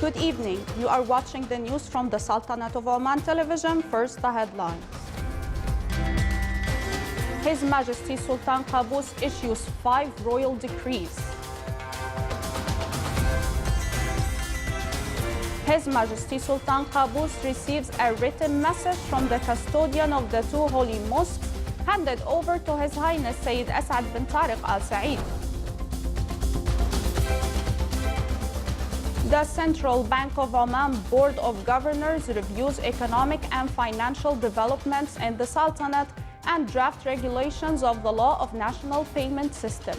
Good evening. You are watching the news from the Sultanate of Oman television. First, the headlines. His Majesty Sultan Qaboos issues 5 royal decrees. His Majesty Sultan Qaboos receives a written message from the custodian of the 2 holy mosques handed over to His Highness Sayyid Asad bin Tariq Al Saeed. The Central Bank of Oman Board of Governors reviews economic and financial developments in the Sultanate and draft regulations of the law of national payment system.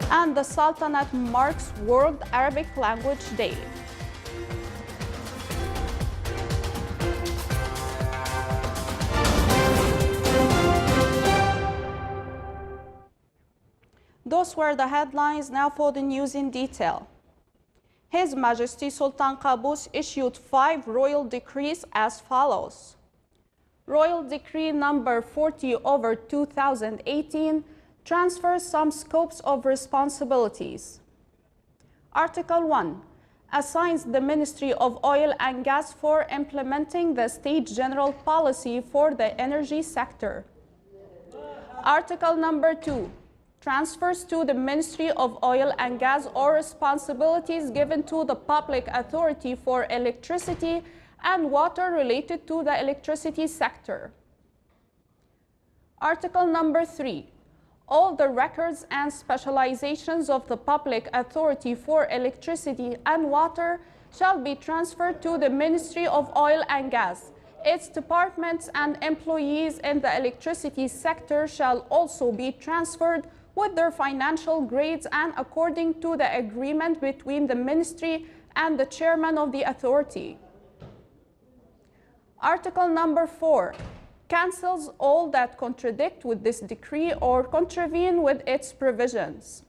And the Sultanate marks World Arabic Language Day. Those were the headlines. Now for the news in detail. His Majesty Sultan Qaboos issued 5 royal decrees as follows. Royal Decree number 40/2018 transfers some scopes of responsibilities. Article 1 assigns the Ministry of Oil and Gas for implementing the State General Policy for the energy sector. Article number 2 transfers to the Ministry of Oil and Gas all responsibilities given to the Public Authority for Electricity and Water related to the electricity sector. Article number 3. All the records and specializations of the Public Authority for Electricity and Water shall be transferred to the Ministry of Oil and Gas. Its departments and employees in the electricity sector shall also be transferred with their financial grades and according to the agreement between the Ministry and the Chairman of the Authority. Article number 4 cancels all that contradict with this decree or contravene with its provisions.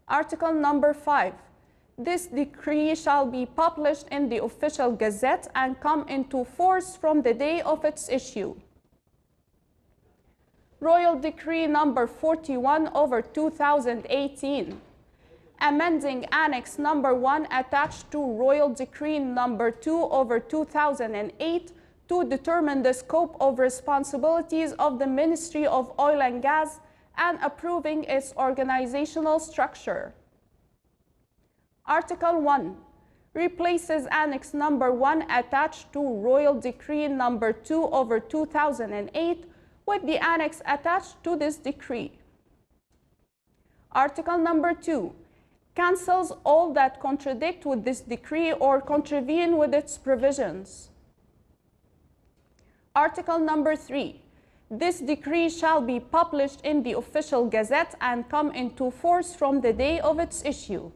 Article number 5. This decree shall be published in the Official Gazette and come into force from the day of its issue. Royal Decree number 41/2018, amending Annex number 1 attached to Royal Decree number 2/2008 to determine the scope of responsibilities of the Ministry of Oil and Gas and approving its organizational structure. Article 1 replaces Annex number 1 attached to Royal Decree number 2/2008 with the annex attached to this decree. Article number 2 cancels all that contradict with this decree or contravene with its provisions. Article number 3. This decree shall be published in the Official Gazette and come into force from the day of its issue.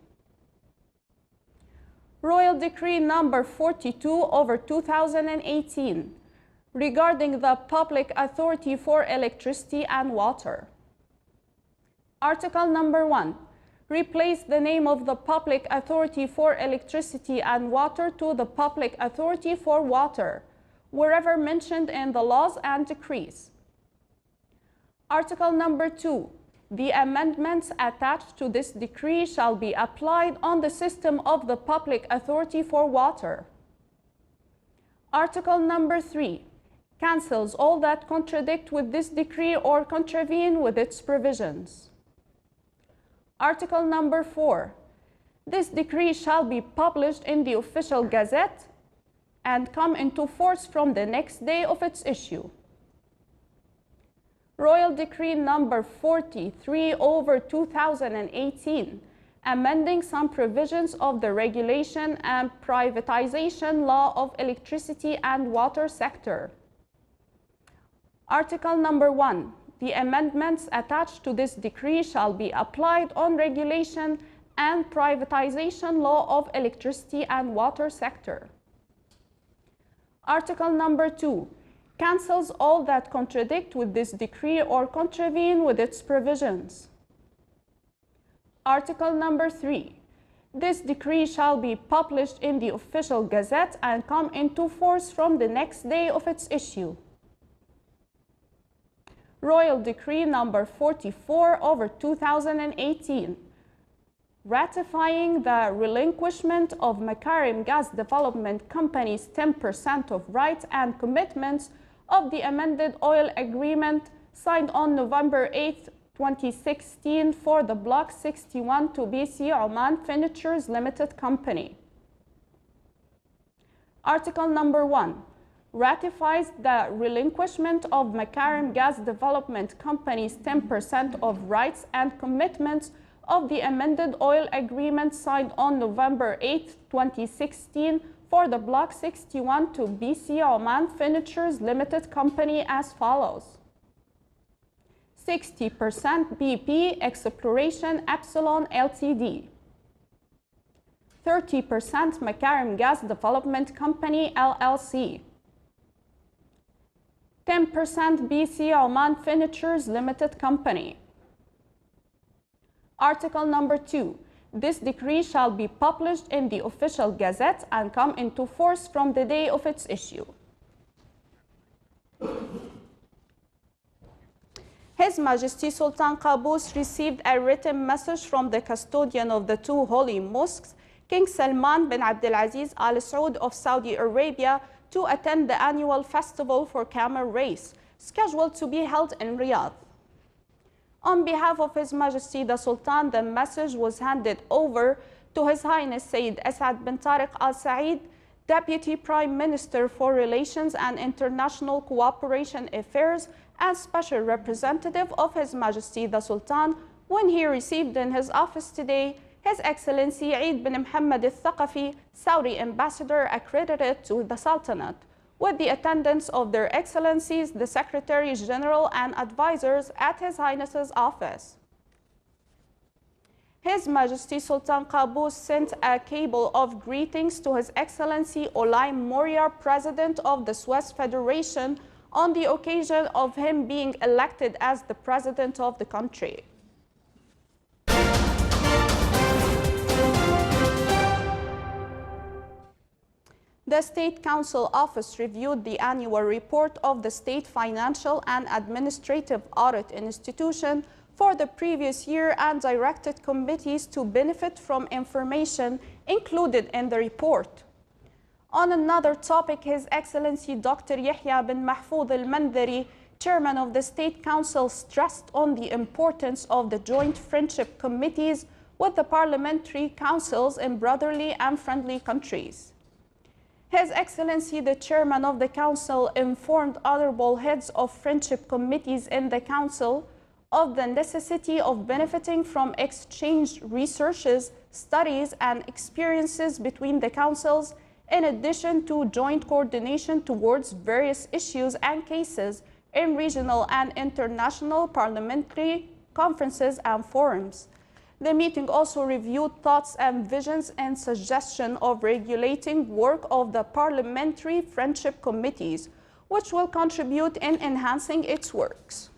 Royal Decree number 42/2018 regarding the Public Authority for Electricity and Water. Article number 1 replace the name of the Public Authority for Electricity and Water to the Public Authority for Water, wherever mentioned in the laws and decrees. Article number 2. The amendments attached to this decree shall be applied on the system of the Public Authority for Water. Article number 3 cancels all that contradict with this decree or contravene with its provisions. Article number 4. This decree shall be published in the Official Gazette and come into force from the next day of its issue. Royal Decree number 43/2018, amending some provisions of the regulation and privatization law of electricity and water sector. Article number 1. The amendments attached to this decree shall be applied on regulation and privatization law of electricity and water sector. Article number 2 cancels all that contradict with this decree or contravene with its provisions. Article number 3. This decree shall be published in the Official Gazette and come into force from the next day of its issue. Royal Decree number 44/2018, ratifying the relinquishment of Makarim Gas Development Company's 10% of rights and commitments of the amended oil agreement signed on November 8, 2016 for the Block 61 to BC Oman Finitures Limited Company. Article number 1 ratifies the relinquishment of Makarim Gas Development Company's 10% of rights and commitments of the amended oil agreement signed on November 8, 2016 for the Block 61 to BC Oman Finitures Limited Company as follows. 60% BP Exploration Epsilon Ltd, 30% Makarim Gas Development Company LLC, 10% BC Oman Finitures Limited Company. Article number 2. This decree shall be published in the Official Gazette and come into force from the day of its issue. His Majesty Sultan Qaboos received a written message from the custodian of the two holy mosques, King Salman bin Abdulaziz Al Saud of Saudi Arabia, to attend the annual festival for camel race, scheduled to be held in Riyadh. On behalf of His Majesty the Sultan, the message was handed over to His Highness Sayyid Asad bin Tariq Al Said, Deputy Prime Minister for Relations and International Cooperation Affairs and Special Representative of His Majesty the Sultan, when he received in his office today His Excellency Eid bin Muhammad al-Thaqafi, Saudi Ambassador accredited to the Sultanate, with the attendance of their Excellencies, the Secretaries General and advisors at His Highness's office. His Majesty Sultan Qaboos sent a cable of greetings to His Excellency Olay Moria, President of the Suez Federation, on the occasion of him being elected as the President of the country. The State Council Office reviewed the annual report of the State Financial and Administrative Audit Institution for the previous year and directed committees to benefit from information included in the report. On another topic, His Excellency Dr. Yahya bin Mahfoud al-Mandari, Chairman of the State Council, stressed on the importance of the joint friendship committees with the parliamentary councils in brotherly and friendly countries. His Excellency the Chairman of the Council informed honorable heads of friendship committees in the Council of the necessity of benefiting from exchanged researches, studies, and experiences between the councils, in addition to joint coordination towards various issues and cases in regional and international parliamentary conferences and forums. The meeting also reviewed thoughts and visions and suggestions of regulating work of the parliamentary friendship committees, which will contribute in enhancing its works.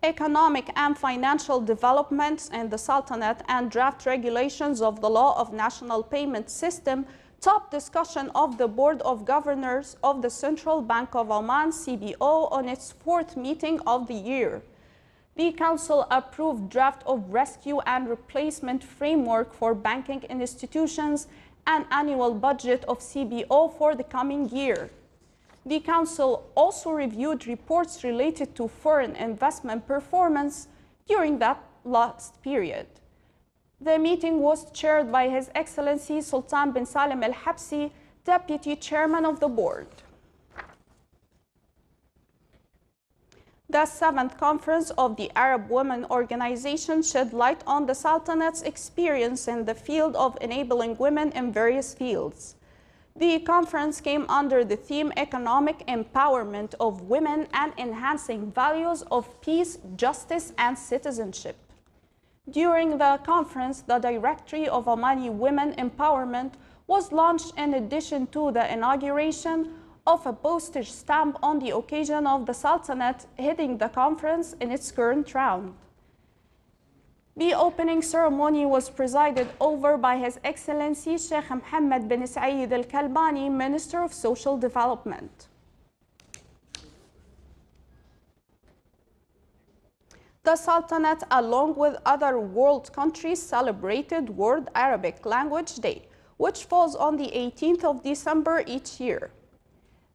Economic and financial developments in the Sultanate and draft regulations of the Law of National Payment System top discussion of the Board of Governors of the Central Bank of Oman, CBO, on its fourth meeting of the year. The Council approved draft of rescue and replacement framework for banking institutions and annual budget of CBO for the coming year. The Council also reviewed reports related to foreign investment performance during that last period. The meeting was chaired by His Excellency Sultan bin Salim Al Habsi, Deputy Chairman of the Board. The 7th Conference of the Arab Women Organization shed light on the Sultanate's experience in the field of enabling women in various fields. The conference came under the theme Economic Empowerment of Women and Enhancing Values of Peace, Justice, and Citizenship. During the conference, the Directory of Omani Women Empowerment was launched in addition to the inauguration of a postage stamp on the occasion of the Sultanate heading the conference in its current round. The opening ceremony was presided over by His Excellency Sheikh Mohammed bin Saeed Al Kalbani, Minister of Social Development. The Sultanate, along with other world countries, celebrated World Arabic Language Day, which falls on the 18th of December each year.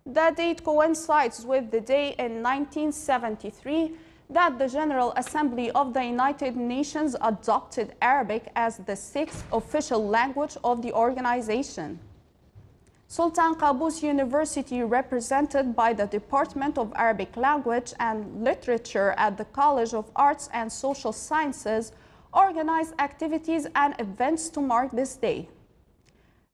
The date coincides with the day in 1973 that the General Assembly of the United Nations adopted Arabic as the sixth official language of the organization. Sultan Qaboos University, represented by the Department of Arabic Language and Literature at the College of Arts and Social Sciences, organized activities and events to mark this day.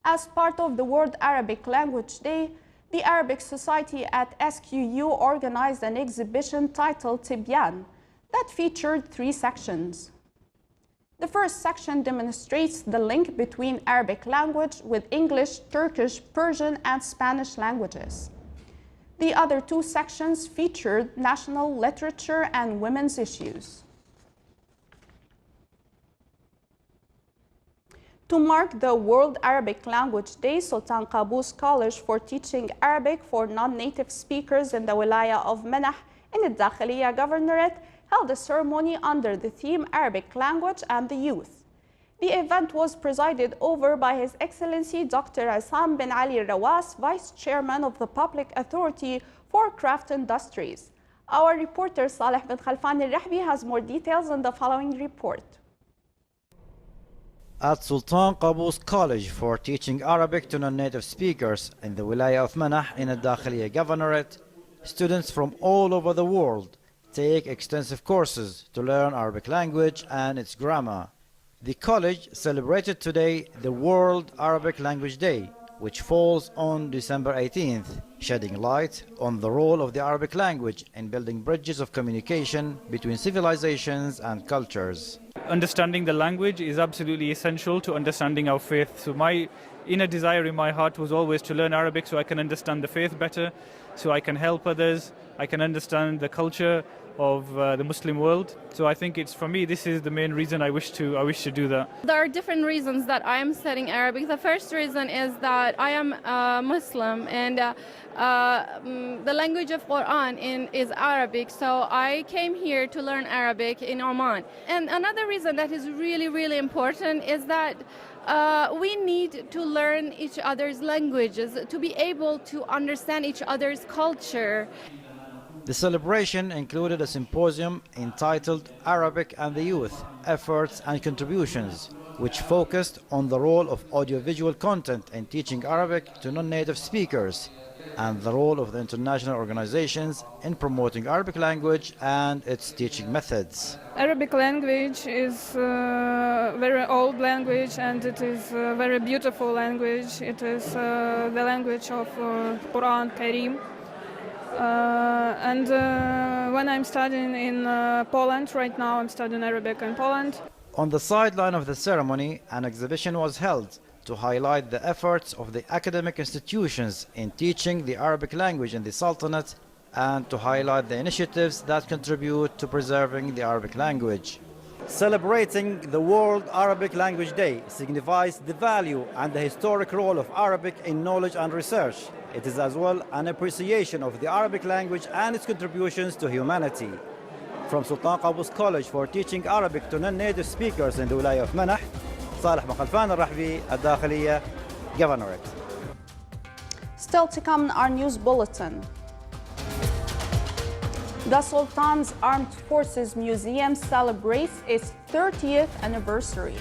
As part of the World Arabic Language Day, the Arabic Society at SQU organized an exhibition titled Tibyan that featured 3 sections. The first section demonstrates the link between Arabic language with English, Turkish, Persian, and Spanish languages. The other 2 sections featured national literature and women's issues. To mark the World Arabic Language Day, Sultan Qaboos College for Teaching Arabic for Non-Native Speakers in the Wilaya of Manah in the Dakhiliya Governorate held a ceremony under the theme Arabic Language and the Youth. The event was presided over by His Excellency Dr. Assam bin Ali Rawas, Vice Chairman of the Public Authority for Craft Industries. Our reporter Saleh bin Khalfan al-Rahbi has more details in the following report. At Sultan Qaboos College for Teaching Arabic to Non-Native Speakers in the Wilaya of Manah in the Dakhiliya Governorate, students from all over the world take extensive courses to learn Arabic language and its grammar. The college celebrated today the World Arabic Language Day, which falls on December 18th, shedding light on the role of the Arabic language in building bridges of communication between civilizations and cultures. Understanding the language is absolutely essential to understanding our faith. So my inner desire in my heart was always to learn Arabic so I can understand the faith better, so I can help others, I can understand the culture of the Muslim world. So I think it's, for me, this is the main reason I wish to do that. There are different reasons that I am studying Arabic. The first reason is that I am Muslim and the language of Quran is Arabic, so I came here to learn Arabic in Oman. And another reason that is really, really important is that we need to learn each other's languages to be able to understand each other's culture. The celebration included a symposium entitled Arabic and the Youth, Efforts and Contributions, which focused on the role of audiovisual content in teaching Arabic to non-native speakers and the role of the international organizations in promoting Arabic language and its teaching methods. Arabic language is a very old language and it is a very beautiful language. It is the language of Quran Kareem. When I'm studying in Poland, right now I'm studying Arabic in Poland. On the sideline of the ceremony, an exhibition was held to highlight the efforts of the academic institutions in teaching the Arabic language in the Sultanate and to highlight the initiatives that contribute to preserving the Arabic language. Celebrating the World Arabic Language Day signifies the value and the historic role of Arabic in knowledge and research. It is as well an appreciation of the Arabic language and its contributions to humanity. From Sultan Qaboos College for Teaching Arabic to Non-Native Speakers in the Wilaya of Manah, Saleh bin Khalfan al-Rahbi, Dakhiliya Governorate. Still to come in our news bulletin. The Sultan's Armed Forces Museum celebrates its 30th anniversary.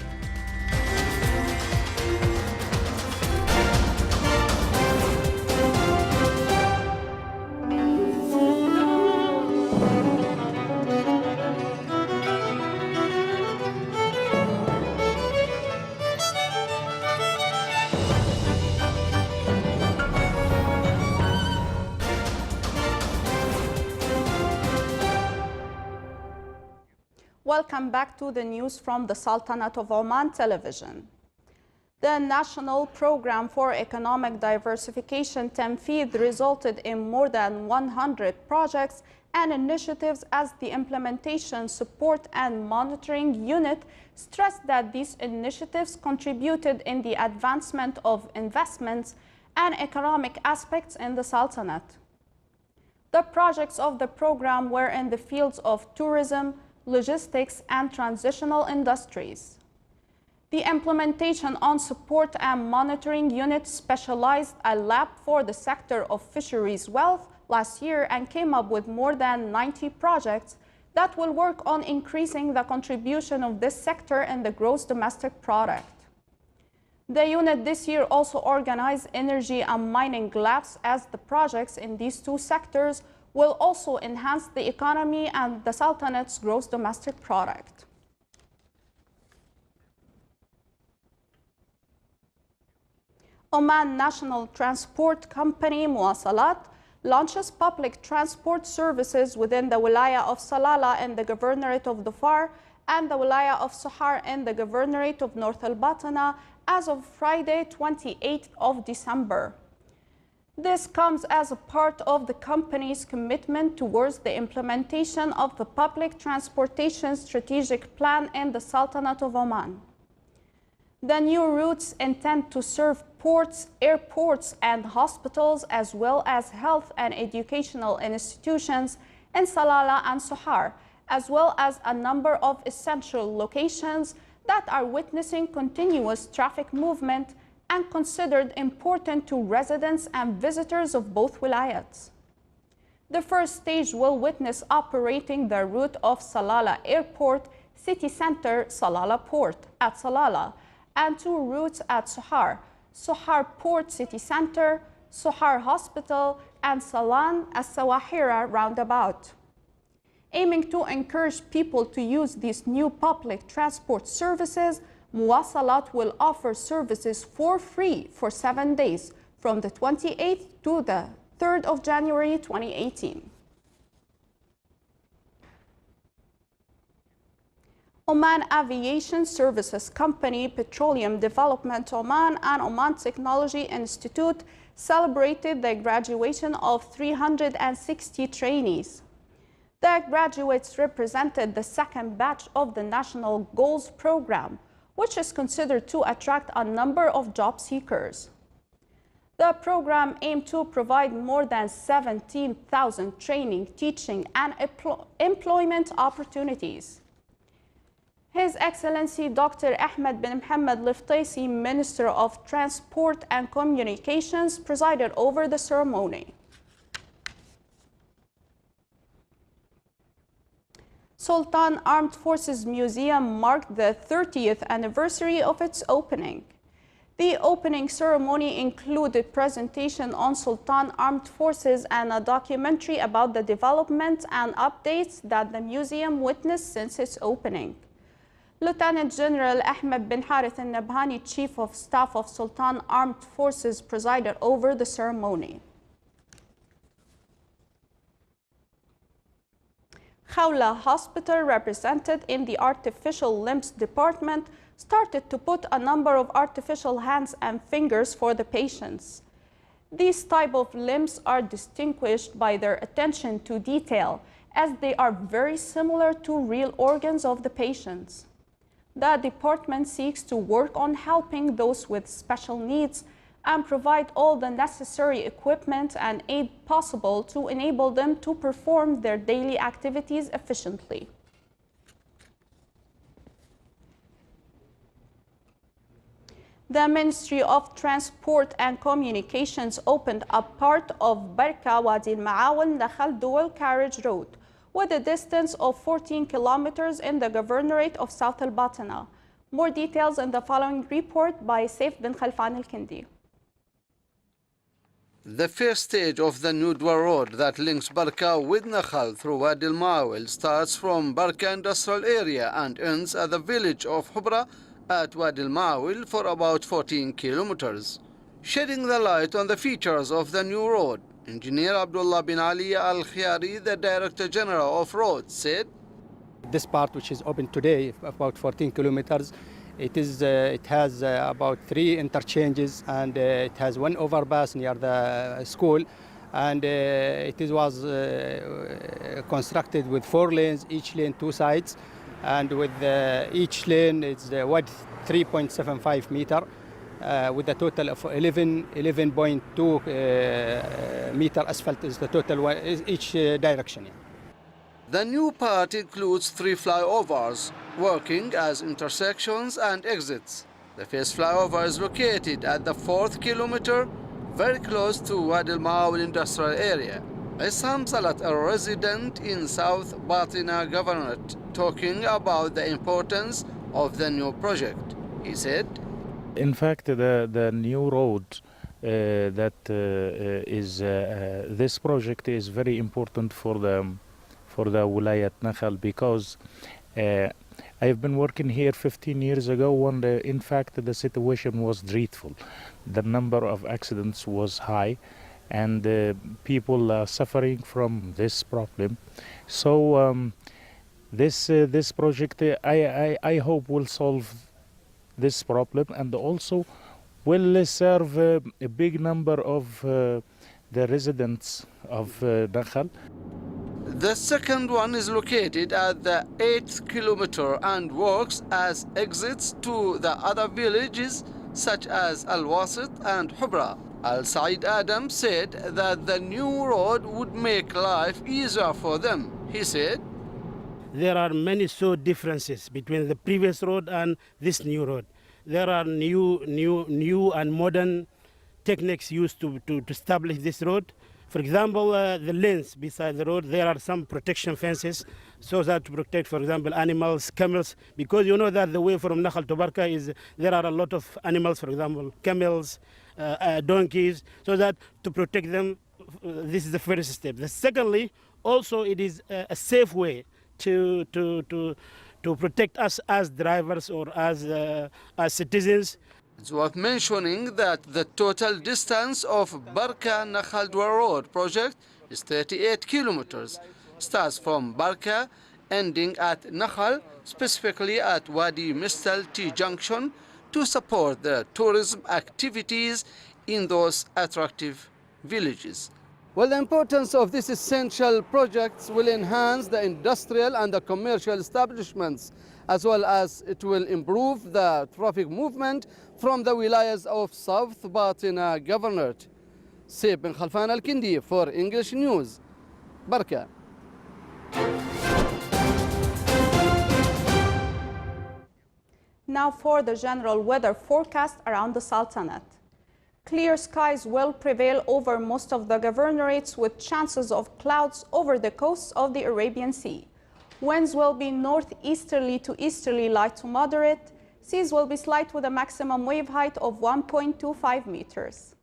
Welcome back to the news from the Sultanate of Oman television. The National Program for Economic Diversification Tanfidh resulted in more than 100 projects and initiatives as the Implementation Support and Monitoring Unit stressed that these initiatives contributed in the advancement of investments and economic aspects in the Sultanate. The projects of the program were in the fields of tourism, logistics, and transitional industries. The implementation on support and monitoring unit specialized a lab for the sector of fisheries wealth last year and came up with more than 90 projects that will work on increasing the contribution of this sector in the gross domestic product. The unit this year also organized energy and mining labs, as the projects in these two sectors will also enhance the economy and the Sultanate's gross domestic product. Oman National Transport Company Muwasalat launches public transport services within the Wilaya of Salalah in the Governorate of Dhofar and the Wilaya of Sohar in the Governorate of North Al-Batana as of Friday, 28th of December. This comes as a part of the company's commitment towards the implementation of the Public Transportation Strategic Plan in the Sultanate of Oman. The new routes intend to serve ports, airports, and hospitals, as well as health and educational institutions in Salalah and Sohar, as well as a number of essential locations that are witnessing continuous traffic movement and considered important to residents and visitors of both wilayats. The first stage will witness operating the route of Salalah Airport, City Center, Salalah Port at Salalah, and two routes at Sohar, Sohar Port City Center, Sohar Hospital, and Salan As-Sawahira roundabout. Aiming to encourage people to use these new public transport services, Muwasalat will offer services for free for 7 days from the 28th to the 3rd of January 2018. Oman Aviation Services Company, Petroleum Development Oman, and Oman Technology Institute celebrated the graduation of 360 trainees. The graduates represented the second batch of the National Goals Program, which is considered to attract a number of job seekers. The program aimed to provide more than 17,000 training, teaching, and employment opportunities. His Excellency Dr. Ahmed bin Mohammed Liftaisi, Minister of Transport and Communications, presided over the ceremony. Sultan Armed Forces Museum marked the 30th anniversary of its opening. The opening ceremony included presentation on Sultan Armed Forces and a documentary about the development and updates that the museum witnessed since its opening. Lieutenant General Ahmed bin Harith al-Nabhani, Chief of Staff of Sultan Armed Forces, presided over the ceremony. Khawla Hospital, represented in the Artificial Limbs Department, started to put a number of artificial hands and fingers for the patients. These type of limbs are distinguished by their attention to detail, as they are very similar to real organs of the patients. The department seeks to work on helping those with special needs and provide all the necessary equipment and aid possible to enable them to perform their daily activities efficiently. The Ministry of Transport and Communications opened a part of Barka Wadi al-Maawil Nakhal dual carriage road with a distance of 14 kilometers in the Governorate of South Al-Batana. More details in the following report by Saif bin Khalfan al-Kindi. The first stage of the new dual road that links Barka with Nakhal through Wadi al-Maawil starts from Barka industrial area and ends at the village of Hubra at Wadi al-Maawil for about 14 kilometers. Shedding the light on the features of the new road, Engineer Abdullah bin Ali Al-Khiyari, the Director General of Roads, said, "This part, which is open today, about 14 kilometers, it has about 3 interchanges, and it has 1 overpass near the school, and it was constructed with 4 lanes, each lane 2 sides, and with each lane it's width 3.75 meter, with a total of 11.2 meter asphalt is the total one, each direction. The The new part includes 3 flyovers, working as intersections and exits. The first flyover is located at the 4th kilometer, very close to Wadi al-Maawil industrial area. Issam Salat, a resident in South Batina Governorate, talking about the importance of the new project. He said, in fact, the new road this project is very important for the Wilayat Nakhal, because I've been working here 15 years ago when in fact the situation was dreadful. The number of accidents was high and people are suffering from this problem. So this project I hope will solve this problem and also will serve a big number of the residents of Nakhal. The second one is located at the 8th kilometer and works as exits to the other villages such as Al-Wasit and Hubra. Al-Said Adam said that the new road would make life easier for them. He said, there are many differences between the previous road and this new road. There are new and modern techniques used to establish this road. For example, the lanes beside the road, there are some protection fences so that to protect, for example, animals, camels, because you know that the way from Nakhal to Barka is there are a lot of animals, for example, camels, donkeys, so that to protect them, this is the first step. Secondly, also it is a safe way to protect us as drivers or as citizens. It's worth mentioning that the total distance of Barka-Nakhal Dwar Road project is 38 kilometers. Starts from Barka, ending at Nakhal, specifically at Wadi Mistal T Junction, to support the tourism activities in those attractive villages. Well, the importance of this essential project will enhance the industrial and the commercial establishments, as well as it will improve the traffic movement from the wilayas of South Batina Governorate. Saib bin Khalfan Al-Kindi for English News, Barka. Now for the general weather forecast around the Sultanate. Clear skies will prevail over most of the governorates with chances of clouds over the coasts of the Arabian Sea. Winds will be northeasterly to easterly light to moderate. Seas will be slight with a maximum wave height of 1.25 meters.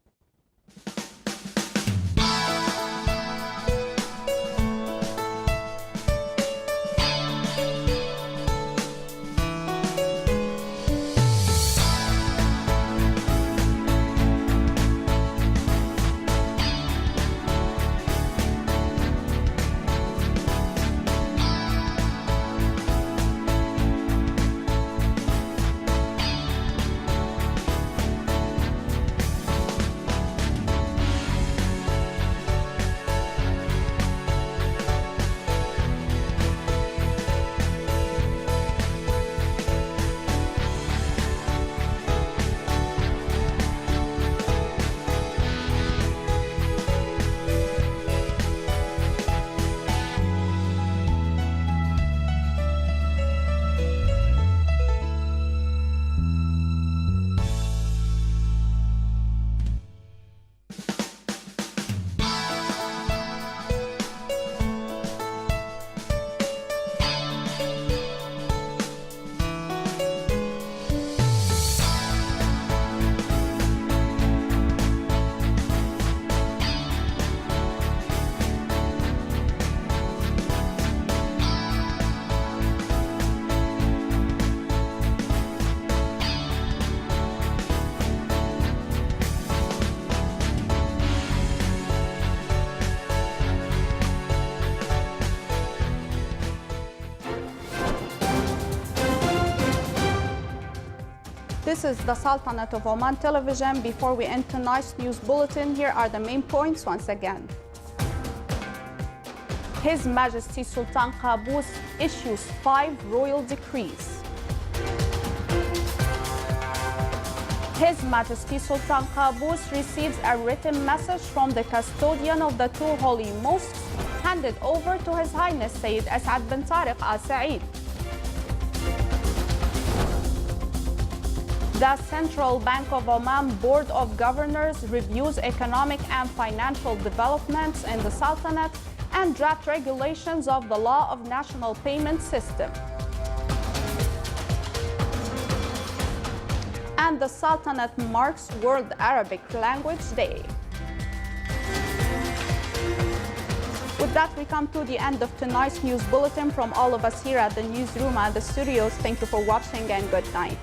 This is the Sultanate of Oman television. Before we end tonight's news bulletin, here are the main points once again. His Majesty Sultan Qaboos issues 5 royal decrees. His Majesty Sultan Qaboos receives a written message from the custodian of the 2 holy mosques handed over to His Highness Sayyid As'ad bin Tariq Al Said. The Central Bank of Oman Board of Governors reviews economic and financial developments in the Sultanate and draft regulations of the Law of National Payment System. And the Sultanate marks World Arabic Language Day. With that, we come to the end of tonight's news bulletin. From all of us here at the newsroom and the studios, thank you for watching and good night.